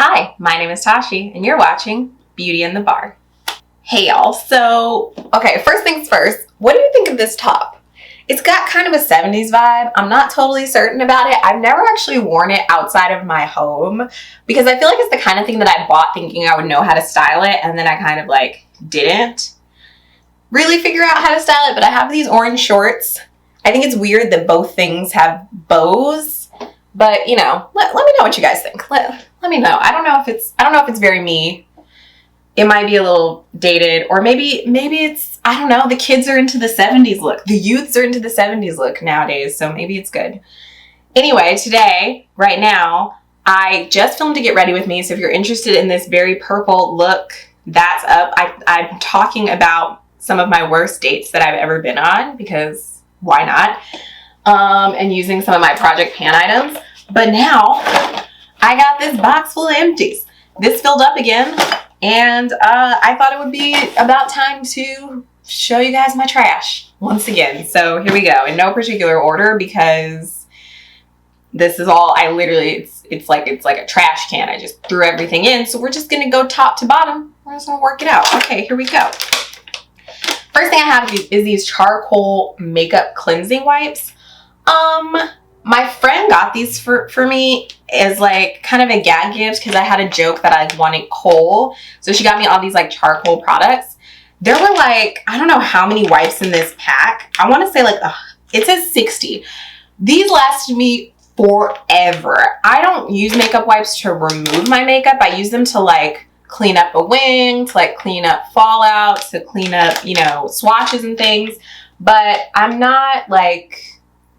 Hi, my name is Tashi, and you're watching Beauty in the Bar. Hey y'all, so, okay, first things first, what do you think of this top? It's got kind of a 70s vibe. I'm not totally certain about it. I've never actually worn it outside of my home because I feel like it's the kind of thing that I bought thinking I would know how to style it, and then I kind of like didn't really figure out how to style it. But I have these orange shorts. I think it's weird that both things have bows, but you know, let me know what you guys think. Let me know. I don't know if it's very me. It might be a little dated, or maybe it's, I don't know, the kids are into the 70s look. The youths are into the 70s look nowadays, so maybe it's good. Anyway, today, right now, I just filmed To Get Ready With Me, so if you're interested in this very purple look, that's up. I'm talking about some of my worst dates that I've ever been on, because why not? And using some of my project pan items. But now, I got this box full of empties. This filled up again. And I thought it would be about time to show you guys my trash once again. So here we go, in no particular order, because this is all I literally, it's like a trash can. I just threw everything in. So we're just gonna go top to bottom. We're just gonna work it out. Okay, here we go. First thing I have is these charcoal makeup cleansing wipes. My friend got these for me as like kind of a gag gift because I had a joke that I wanted coal. So she got me all these like charcoal products. There were like, I don't know how many wipes in this pack. I want to say like, it says 60. These lasted me forever. I don't use makeup wipes to remove my makeup. I use them to like clean up a wing, to like clean up fallout, to clean up, you know, swatches and things. But I'm not like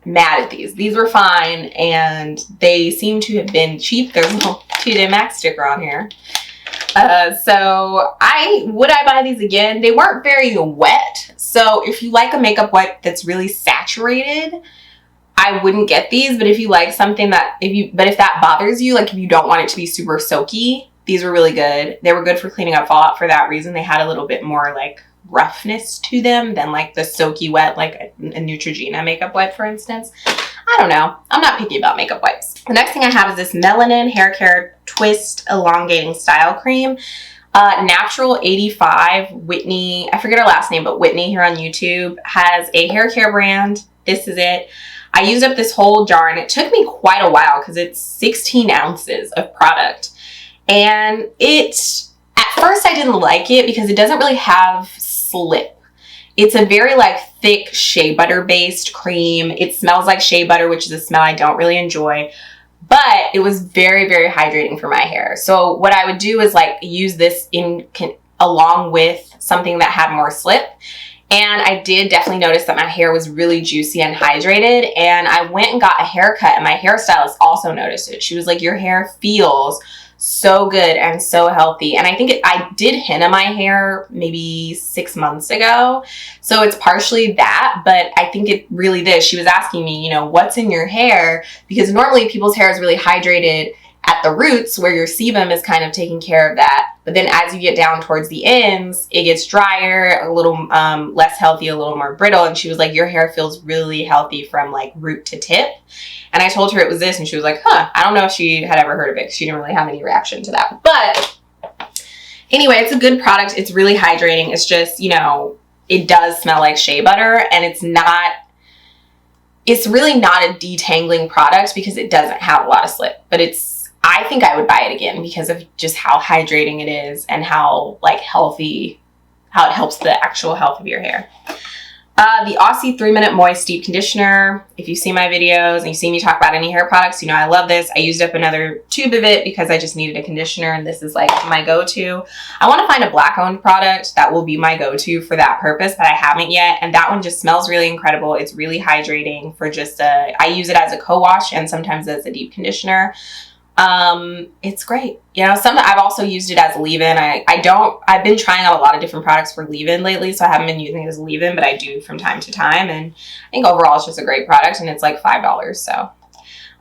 mad at these. These were fine, and they seem to have been cheap. There's a little TJ Maxx sticker on here. So would I buy these again? They weren't very wet. So if you like a makeup wipe that's really saturated, I wouldn't get these. But if you like something that, if that bothers you, like if you don't want it to be super soaky, these were really good. They were good for cleaning up fallout for that reason. They had a little bit more like roughness to them than like the soaky wet, like a Neutrogena makeup wipe, for instance. I don't know. I'm not picky about makeup wipes. The next thing I have is this Melanin Haircare Twist-Elongating Style Cream. Natural 85 Whitney, I forget her last name, but Whitney here on YouTube has a hair care brand. This is it. I used up this whole jar, and it took me quite a while because it's 16 ounces of product. And at first I didn't like it because it doesn't really have slip. It's a very like thick shea butter based cream. It smells like shea butter, which is a smell I don't really enjoy, but it was very, very hydrating for my hair. So what I would do is like use this along with something that had more slip. And I did definitely notice that my hair was really juicy and hydrated. And I went and got a haircut, and my hairstylist also noticed it. She was like, your hair feels so good and so healthy. And I think I did henna my hair maybe 6 months ago. So it's partially that, but I think it really this. She was asking me, you know, what's in your hair? Because normally people's hair is really hydrated at the roots where your sebum is kind of taking care of that. But then as you get down towards the ends, it gets drier, a little less healthy, a little more brittle. And she was like, your hair feels really healthy from like root to tip. And I told her it was this, and she was like, huh, I don't know if she had ever heard of it because she didn't really have any reaction to that. But anyway, it's a good product. It's really hydrating. It's just, you know, it does smell like shea butter, and it's really not a detangling product because it doesn't have a lot of slip. But I think I would buy it again because of just how hydrating it is and how like healthy, how it helps the actual health of your hair. The Aussie 3-Minute Moist Deep Conditioner. If you see my videos and you see me talk about any hair products, you know I love this. I used up another tube of it because I just needed a conditioner, and this is like my go-to. I want to find a Black-owned product that will be my go-to for that purpose, but I haven't yet. And that one just smells really incredible. It's really hydrating for just I use it as a co-wash and sometimes as a deep conditioner. It's great. You know, I've also used it as a leave-in. I've been trying out a lot of different products for leave-in lately, so I haven't been using it as a leave-in, but I do from time to time. And I think overall it's just a great product, and it's like $5. So,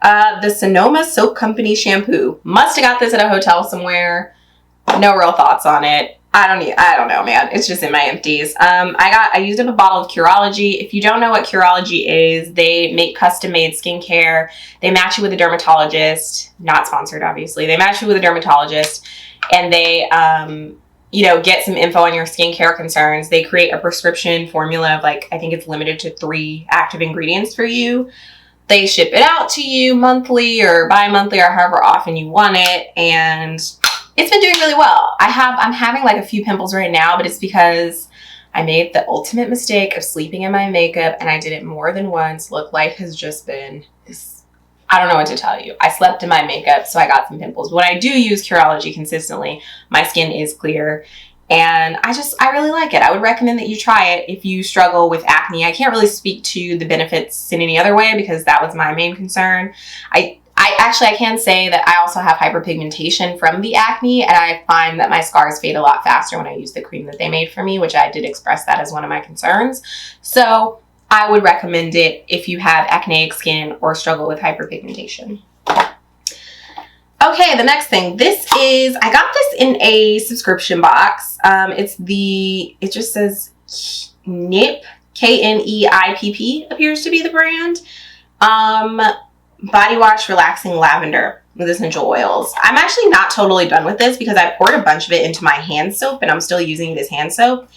the Sonoma Soap Company shampoo. Must have got this at a hotel somewhere. No real thoughts on it. I don't know, man. It's just in my empties. I used up a bottle of Curology. If you don't know what Curology is, they make custom-made skincare. They match you with a dermatologist. Not sponsored, obviously. They match you with a dermatologist, and they, you know, get some info on your skincare concerns. They create a prescription formula of, like, I think it's limited to 3 active ingredients for you. They ship it out to you monthly or bi-monthly or however often you want it, and it's been doing really well. I'm having like a few pimples right now, but it's because I made the ultimate mistake of sleeping in my makeup, and I did it more than once. Look, life has just been this, I don't know what to tell you. I slept in my makeup, so I got some pimples. But when I do use Curology consistently, my skin is clear, and I really like it. I would recommend that you try it if you struggle with acne. I can't really speak to the benefits in any other way because that was my main concern. I can say that I also have hyperpigmentation from the acne, and I find that my scars fade a lot faster when I use the cream that they made for me, which I did express that as one of my concerns. So I would recommend it if you have acneic skin or struggle with hyperpigmentation. Okay, the next thing. I got this in a subscription box. It just says Kneipp, Kneipp appears to be the brand. Body wash relaxing lavender with essential oils. I'm actually not totally done with this because I poured a bunch of it into my hand soap, and I'm still using it as hand soap.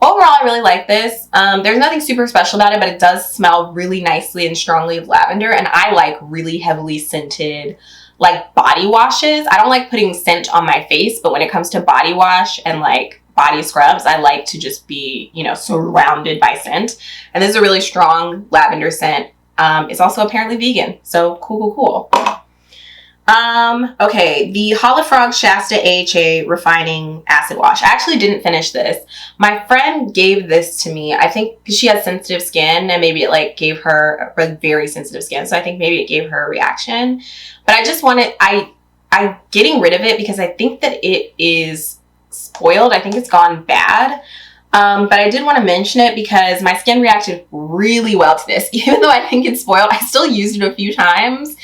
Overall, I really like this. There's nothing super special about it, but it does smell really nicely and strongly of lavender, and I like really heavily scented like body washes. I don't like putting scent on my face, but when it comes to body wash and like body scrubs, I like to just be, you know, surrounded by scent. And this is a really strong lavender scent. It's also apparently vegan, so cool. Okay, the Holifrog Shasta AHA Refining Acid Wash. I actually didn't finish this. My friend gave this to me, I think because she has sensitive skin, and maybe it like gave her very sensitive skin, so I think maybe it gave her a reaction. But I just wanted, I'm getting rid of it because I think that it is spoiled. I think it's gone bad. But I did want to mention it because my skin reacted really well to this. Even though I think it's spoiled, I still used it a few times.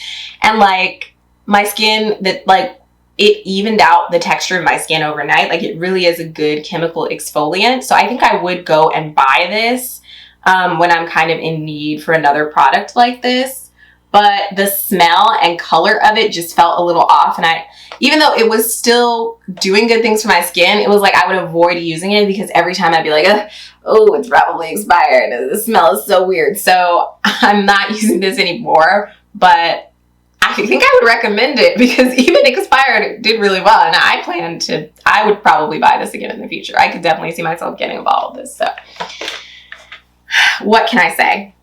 And like my skin, it evened out the texture of my skin overnight. Like it really is a good chemical exfoliant. So I think I would go and buy this when I'm kind of in need for another product like this. But the smell and color of it just felt a little off. And even though it was still doing good things for my skin, it was like I would avoid using it because every time I'd be like, oh, it's probably expired. The smell is so weird. So I'm not using this anymore, but I think I would recommend it because even expired, it did really well. And I would probably buy this again in the future. I could definitely see myself getting a bottle of this. So what can I say?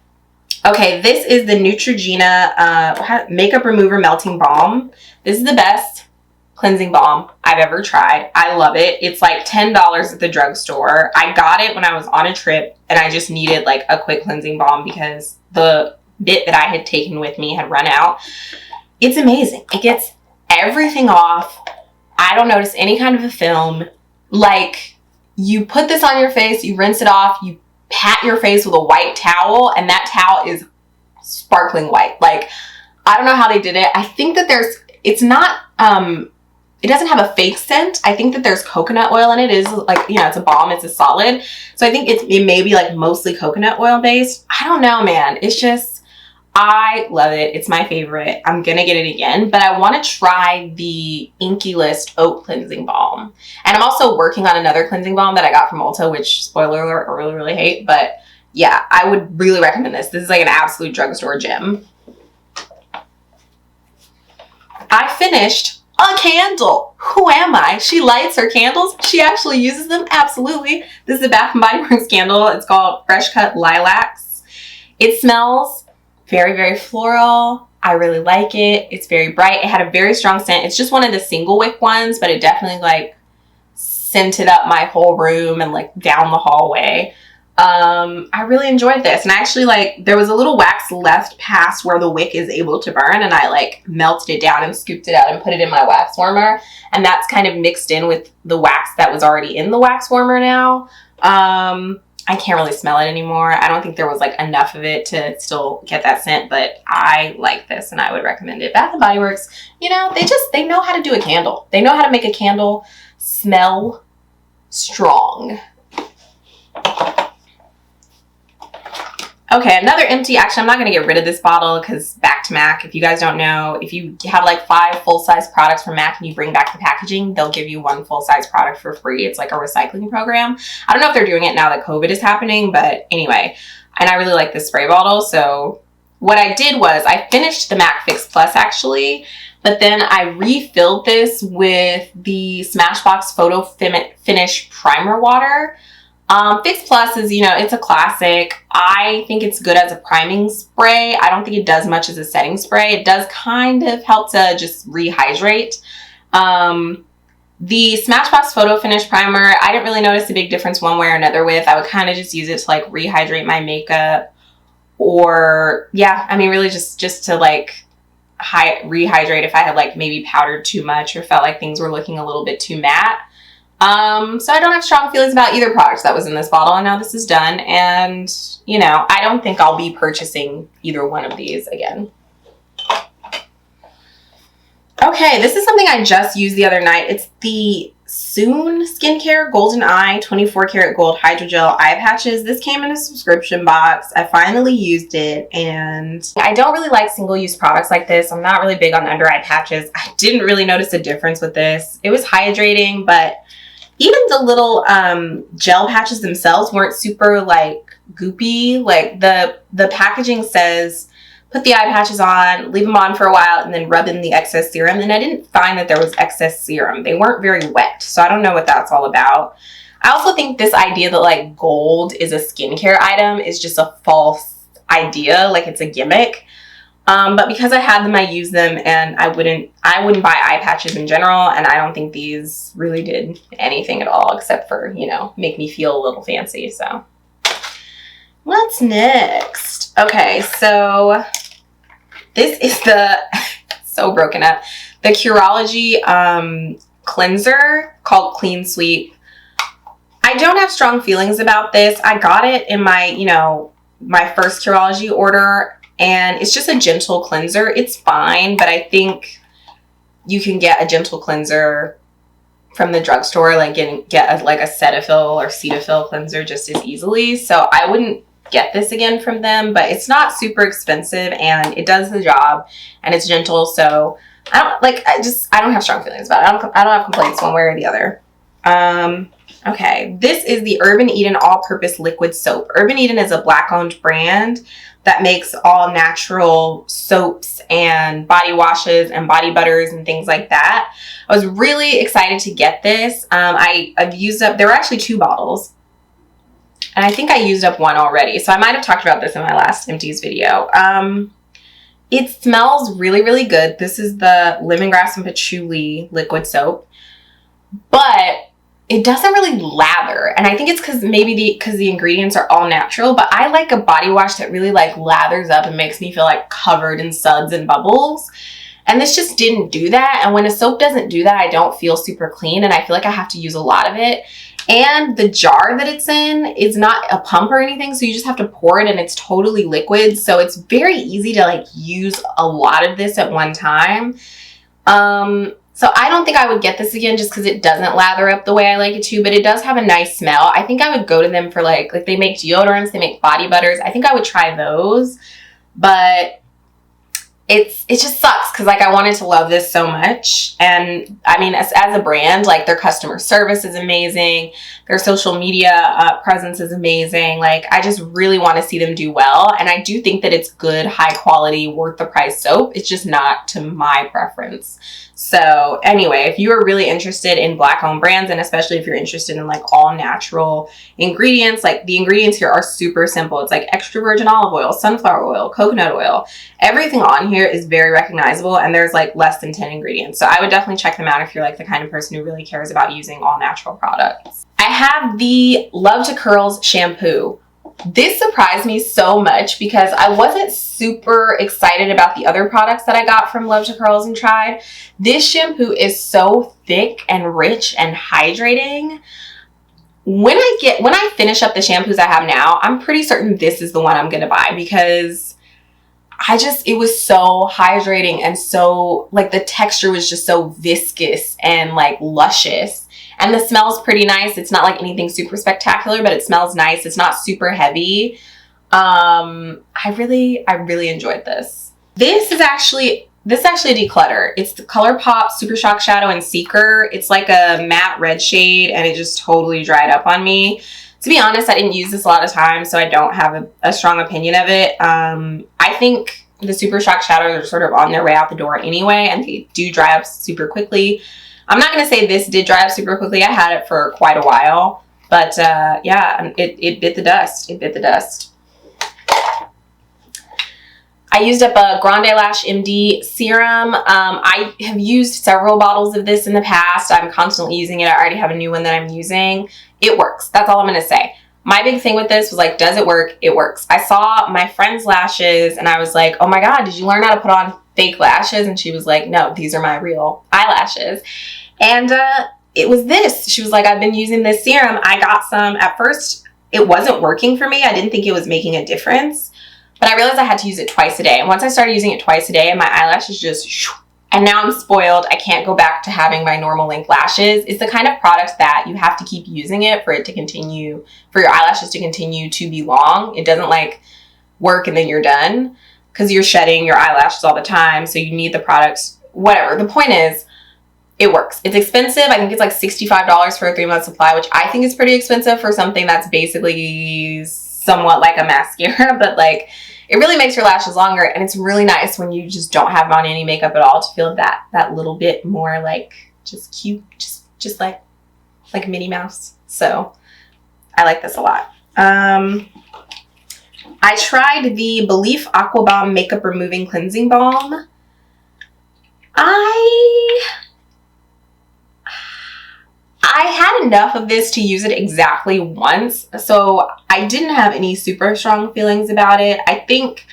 Okay, this is the Neutrogena Makeup Remover Melting Balm. This is the best cleansing balm I've ever tried. I love it. It's like $10 at the drugstore. I got it when I was on a trip, and I just needed like a quick cleansing balm because the bit that I had taken with me had run out. It's amazing. It gets everything off. I don't notice any kind of a film. Like, you put this on your face, you rinse it off, you pat your face with a white towel, and that towel is sparkling white. Like, I don't know how they did it. I think that it's not, it doesn't have a fake scent. I think that there's coconut oil in it. It is like, you know, it's a balm, it's a solid. So I think it may be like mostly coconut oil based. I don't know, man. It's just, I love it. It's my favorite. I'm gonna get it again, but I want to try the Inky List Oat Cleansing Balm. And I'm also working on another cleansing balm that I got from Ulta, which, spoiler alert, I really, really hate. But yeah, I would really recommend this. This is like an absolute drugstore gem. I finished a candle. Who am I? She lights her candles. She actually uses them. Absolutely. This is a Bath & Body Works candle. It's called Fresh Cut Lilacs. It smells very, very floral. I really like it. It's very bright. It had a very strong scent. It's just one of the single wick ones, but it definitely like scented up my whole room and like down the hallway. I really enjoyed this. And actually, like, there was a little wax left past where the wick is able to burn, and I like melted it down and scooped it out and put it in my wax warmer. And that's kind of mixed in with the wax that was already in the wax warmer now. I can't really smell it anymore. I don't think there was like enough of it to still get that scent, but I like this and I would recommend it. Bath & Body Works, you know, they know how to do a candle. They know how to make a candle smell strong. Okay, another empty. Actually, I'm not going to get rid of this bottle because back to MAC. If you guys don't know, if you have like 5 full-size products from MAC and you bring back the packaging, they'll give you 1 full-size product for free. It's like a recycling program. I don't know if they're doing it now that COVID is happening, but anyway. And I really like this spray bottle. So what I did was I finished the MAC Fix Plus actually, but then I refilled this with the Smashbox Photo Finish Primer Water. Fix Plus is, you know, it's a classic. I think it's good as a priming spray. I don't think it does much as a setting spray. It does kind of help to just rehydrate. The Smashbox Photo Finish Primer, I didn't really notice a big difference one way or another with. I would kind of just use it to like rehydrate my makeup, or yeah, I mean really just to like rehydrate if I had like maybe powdered too much or felt like things were looking a little bit too matte. So I don't have strong feelings about either product that was in this bottle, and now this is done, and you know, I don't think I'll be purchasing either one of these again. Okay, this is something I just used the other night. It's the Soon Skincare Golden Eye 24 Karat Gold Hydrogel Eye Patches. This came in a subscription box. I finally used it, and I don't really like single-use products like this. I'm not really big on under eye patches. I didn't really notice a difference with this. It was hydrating, but even the little gel patches themselves weren't super like goopy. Like the packaging says, put the eye patches on, leave them on for a while, and then rub in the excess serum. And I didn't find that there was excess serum. They weren't very wet, so I don't know what that's all about. I also think this idea that like gold is a skincare item is just a false idea. Like it's a gimmick. But because I had them, I used them, and I wouldn't buy eye patches in general, and I don't think these really did anything at all except for, you know, make me feel a little fancy. So what's next? Okay, so this is the so broken up, the Curology cleanser called Clean Sweep. I don't have strong feelings about this. I got it in my, you know, my first Curology order, and it's just a gentle cleanser. It's fine, but I think you can get a gentle cleanser from the drugstore, like get like a Cetaphil or Cetaphil cleanser just as easily. So I wouldn't get this again from them, but it's not super expensive and it does the job and it's gentle. So I don't have strong feelings about it. I don't have complaints one way or the other. Okay, this is the Urban Eden All-Purpose Liquid Soap. Urban Eden is a Black-owned brand that makes all natural soaps and body washes and body butters and things like that. I was really excited to get this. I've used up, there were actually 2 bottles, and I think I used up 1 already. So I might have talked about this in my last Empties video. It smells really, really good. This is the Lemongrass and Patchouli liquid soap, but it doesn't really lather, and I think it's because the ingredients are all natural, but I like a body wash that really like lathers up and makes me feel like covered in suds and bubbles, and this just didn't do that. And when a soap doesn't do that, I don't feel super clean, and I feel like I have to use a lot of it. And the jar that it's in is not a pump or anything, so you just have to pour it, and it's totally liquid, so it's very easy to like use a lot of this at one time. So I don't think I would get this again just because it doesn't lather up the way I like it to, but it does have a nice smell. I think I would go to them for like they make deodorants, they make body butters. I think I would try those, but it just sucks because like I wanted to love this so much. And I mean, as a brand, like their customer service is amazing. Their social media presence is amazing. Like I just really want to see them do well. And I do think that it's good, high quality, worth the price soap. It's just not to my preference. So anyway, if you are really interested in Black-owned brands, and especially if you're interested in like all natural ingredients, like the ingredients here are super simple. It's like extra virgin olive oil, sunflower oil, coconut oil. Everything on here is very recognizable, and there's like less than 10 ingredients. So I would definitely check them out if you're like the kind of person who really cares about using all natural products. I have the Love2Curls Shampoo. This surprised me so much because I wasn't super excited about the other products that I got from Love2Curls and tried. This shampoo is so thick and rich and hydrating. When I finish up the shampoos I have now, I'm pretty certain this is the one I'm going to buy because it was so hydrating and so like the texture was just so viscous and like luscious. And the smell's pretty nice. It's not like anything super spectacular, but it smells nice. It's not super heavy. I really enjoyed this. This is actually a declutter. It's the Colourpop Super Shock Shadow in Seeker. It's like a matte red shade, and it just totally dried up on me. To be honest, I didn't use this a lot of times, so I don't have a strong opinion of it. I think the Super Shock Shadows are sort of on their way out the door anyway, and they do dry up super quickly. I'm not going to say this did dry up super quickly. I had it for quite a while, but yeah, it bit the dust. It bit the dust. I used up a Grande Lash MD Serum. I have used several bottles of this in the past. I'm constantly using it. I already have a new one that I'm using. It works. That's all I'm going to say. My big thing with this was like, does it work? It works. I saw my friend's lashes and I was like, oh my God, did you learn how to put on fake lashes? And she was like, no, these are my real eyelashes. And it was this. She was like, I've been using this serum. I got some. At first, it wasn't working for me. I didn't think it was making a difference. But I realized I had to use it twice a day. And once I started using it twice a day, my eyelashes just, and now I'm spoiled. I can't go back to having my normal length lashes. It's the kind of product that you have to keep using it for it to continue, for your eyelashes to continue to be long. It doesn't like work and then you're done because you're shedding your eyelashes all the time. So you need the products, whatever. The point is, it works. It's expensive. I think it's like $65 for a 3-month supply, which I think is pretty expensive for something that's basically somewhat like a mascara, but like it really makes your lashes longer, and it's really nice when you just don't have on any makeup at all to feel that little bit more like just cute, just like Minnie Mouse. So I like this a lot. I tried the Belif Aqua Balm Makeup Removing Cleansing Balm. I had enough of this to use it exactly once, so I didn't have any super strong feelings about it. I think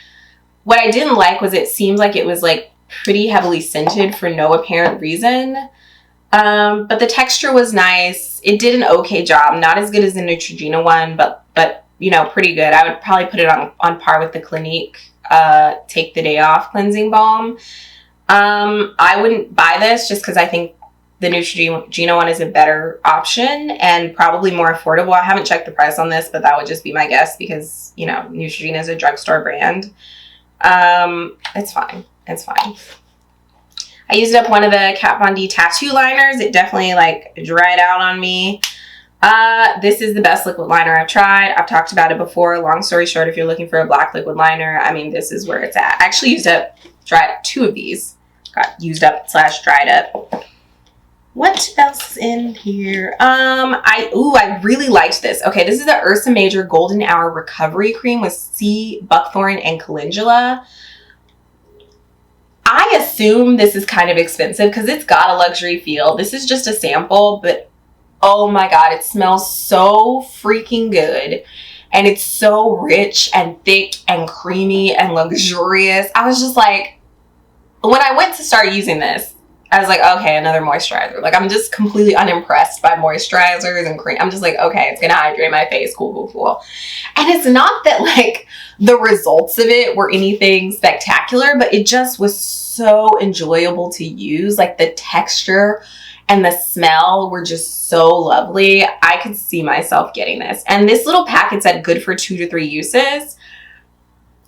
what I didn't like was it seemed like it was like pretty heavily scented for no apparent reason. But the texture was nice. It did an okay job. Not as good as the Neutrogena one, but you know, pretty good. I would probably put it on par with the Clinique Take the Day Off Cleansing Balm. I wouldn't buy this just because I think the Neutrogena one is a better option and probably more affordable. I haven't checked the price on this, but that would just be my guess because, you know, Neutrogena is a drugstore brand. It's fine. It's fine. I used up one of the Kat Von D tattoo liners. It definitely like dried out on me. This is the best liquid liner I've tried. I've talked about it before. Long story short, if you're looking for a black liquid liner, I mean, this is where it's at. I actually used up, tried 2 of these. Got used up / dried up. What else is in here? I really liked this. Okay, this is the Ursa Major Golden Hour Recovery Cream with sea buckthorn and calendula. I assume this is kind of expensive because it's got a luxury feel. This is just a sample, but oh my God, it smells so freaking good. And it's so rich and thick and creamy and luxurious. I was just like, when I went to start using this, I was like, okay, another moisturizer. Like, I'm just completely unimpressed by moisturizers and cream. I'm just like, okay, it's going to hydrate my face. Cool. And it's not that, like, the results of it were anything spectacular, but it just was so enjoyable to use. Like, the texture and the smell were just so lovely. I could see myself getting this. And this little packet said good for 2 to 3 uses.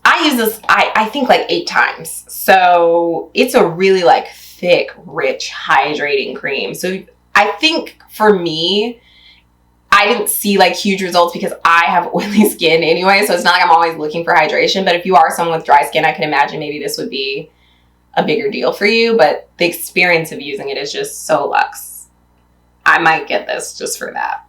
I use this, I think, like 8 times. So it's a really, like, thick, rich, hydrating cream. So I think for me, I didn't see like huge results because I have oily skin anyway. So it's not like I'm always looking for hydration. But if you are someone with dry skin, I can imagine maybe this would be a bigger deal for you. But the experience of using it is just so luxe. I might get this just for that.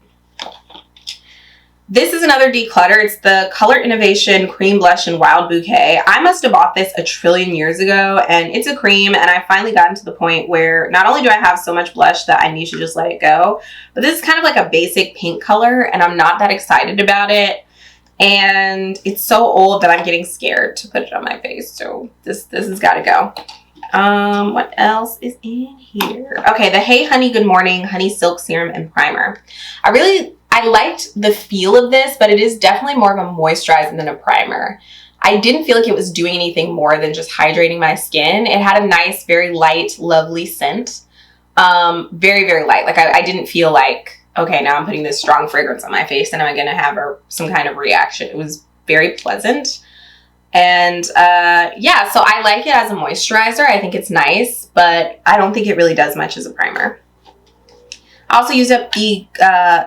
This is another declutter. It's the Color Innovation Cream Blush in Wild Bouquet. I must have bought this a trillion years ago, and it's a cream, and I finally gotten to the point where not only do I have so much blush that I need to just let it go, but this is kind of like a basic pink color, and I'm not that excited about it. And it's so old that I'm getting scared to put it on my face, so this has got to go. What else is in here? Okay, the Hey Honey Good Morning Honey Silk Serum and Primer. I liked the feel of this, but it is definitely more of a moisturizer than a primer. I didn't feel like it was doing anything more than just hydrating my skin. It had a nice, very light, lovely scent. Very, very light. Like I didn't feel like, okay, now I'm putting this strong fragrance on my face and I'm going to have some kind of reaction. It was very pleasant. And yeah, so I like it as a moisturizer. I think it's nice, but I don't think it really does much as a primer. I also used up the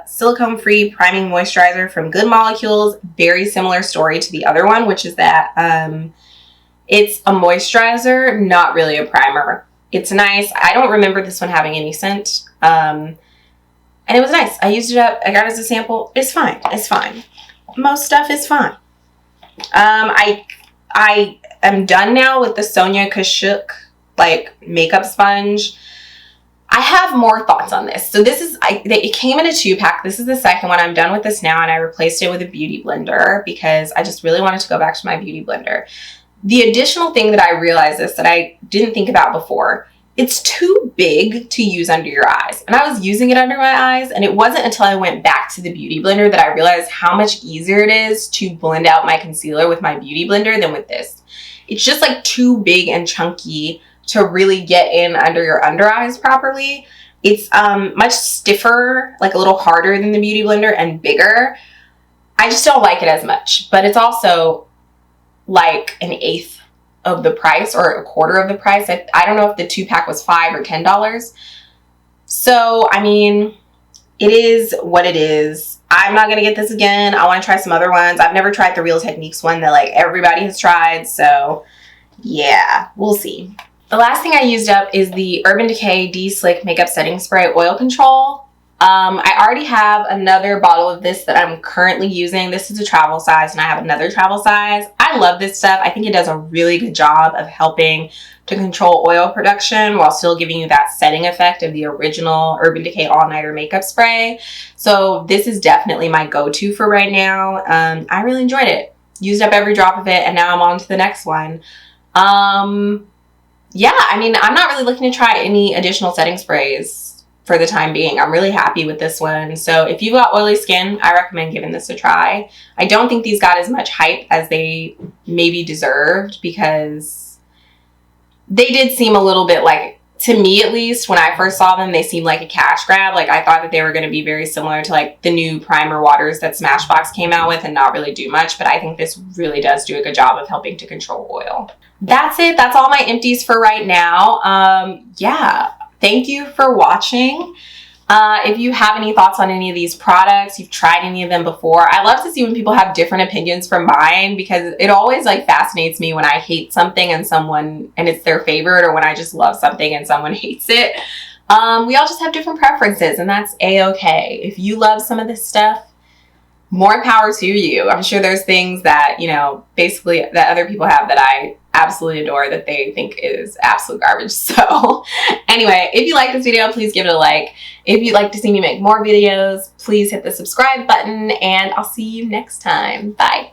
silicone-free priming moisturizer from Good Molecules. Very similar story to the other one, which is that it's a moisturizer, not really a primer. It's nice. I don't remember this one having any scent. And it was nice. I used it up. I got it as a sample. It's fine. It's fine. Most stuff is fine. I am done now with the Sonia Kashuk like makeup sponge. I have more thoughts on this. So this is, it came in a 2-pack. This is the second one. I'm done with this now, and I replaced it with a beauty blender because I just really wanted to go back to my beauty blender. The additional thing that I realized is that I didn't think about before. It's too big to use under your eyes. And I was using it under my eyes, and it wasn't until I went back to the beauty blender that I realized how much easier it is to blend out my concealer with my beauty blender than with this. It's just like too big and chunky to really get in under your under eyes properly. It's much stiffer, like a little harder than the beauty blender, and bigger. I just don't like it as much, but it's also like an eighth of the price or a quarter of the price. I don't know if the 2-pack was $5 or $10. So, I mean, it is what it is. I'm not going to get this again. I want to try some other ones. I've never tried the Real Techniques one that like everybody has tried. So yeah, we'll see. The last thing I used up is the Urban Decay De-Slick Makeup Setting Spray Oil Control. I already have another bottle of this that I'm currently using. This is a travel size, and I have another travel size. I love this stuff. I think it does a really good job of helping to control oil production while still giving you that setting effect of the original Urban Decay All Nighter Makeup Spray. So this is definitely my go-to for right now. I really enjoyed it. Used up every drop of it, and now I'm on to the next one. Yeah, I mean, I'm not really looking to try any additional setting sprays for the time being. I'm really happy with this one. So if you've got oily skin, I recommend giving this a try. I don't think these got as much hype as they maybe deserved, because they did seem a little bit like, to me at least, when I first saw them, they seemed like a cash grab. Like I thought that they were going to be very similar to like the new primer waters that Smashbox came out with and not really do much. But I think this really does do a good job of helping to control oil. That's it. That's all my empties for right now. Yeah. Thank you for watching. If you have any thoughts on any of these products, you've tried any of them before, I love to see when people have different opinions from mine, because it always like fascinates me when I hate something and it's their favorite, or when I just love something and someone hates it. We all just have different preferences, and that's a-okay. If you love some of this stuff, more power to you. I'm sure there's things that, you know, basically that other people have that I absolutely adore that they think is absolute garbage. So anyway, if you like this video, please give it a like. If you'd like to see me make more videos, please hit the subscribe button, and I'll see you next time. Bye.